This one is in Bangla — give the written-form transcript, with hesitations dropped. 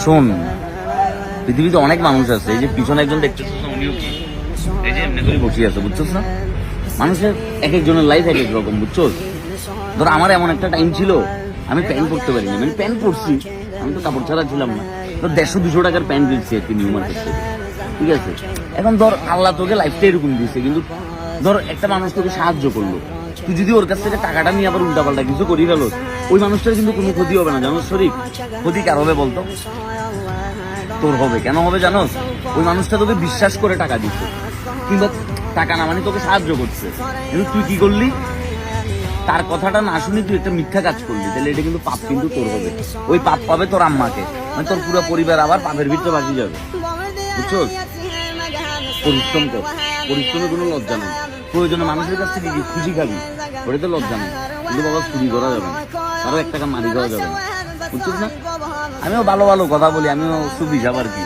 শোন, পৃথিবীতে অনেক মানুষ আছে, এই যে পিছনে একজন দেখছিস না, উনিও কি এই যে এমনি করে বসে আছে, বুঝছিস না? মানুষের এক একজনের লাইফ এক এক রকম, বুঝছোস? ধর আমার এমন একটা টাইম ছিল আমি প্যান্ট পরতে পারিনি, আমি প্যান্ট পরছি, আমি তো কাপড় ছাড়া ছিলাম না। ধর 150-200 টাকার প্যান্ট দিচ্ছি আর কি নিউ মার্কেট থেকে, ঠিক আছে? এখন ধর আল্লাহ তোকে লাইফটা এরকম দিচ্ছে, কিন্তু ধর একটা মানুষ তোকে সাহায্য করলো, তুই যদি ওর কাছ থেকে টাকাটা নিয়ে আবার উল্টাপাল্টা কিছু করি গেল, ওই মানুষটার কিন্তু কোনো ক্ষতি হবে না, জানোস শরীফ? ক্ষতি কার হবে বলতো? তোর হবে। কেন হবে জানোস? ওই মানুষটা তোকে বিশ্বাস করে টাকা দিচ্ছে, কিংবা টাকা না মানে তোকে সাহায্য করছে, কিন্তু তুই কি করলি? তার কথাটা না শুনি তুই একটা মিথ্যা কাজ করলি, তাহলে এটা কিন্তু পাপ কিন্তু তোর হবে। ওই পাপ পাবে তোর আম্মাকে, মানে তোর পুরো পরিবার আবার পাপের ভিতরে বাঁচি যাবে, বুঝছো? পরিশ্রম কর, পরিশ্রমে কোনো লজ্জা নেই। প্রয়োজনে মানুষের কাছ থেকে খুশি খাবি, ওটাতে লজ্জা নেই, কিন্তু বাবা চুরি করা যাবে না, কারো 1 টাকা মারি করা যাবে না, বুঝছিস না? আমিও ভালো ভালো কথা বলি, আমিও সুবিধা আর কি।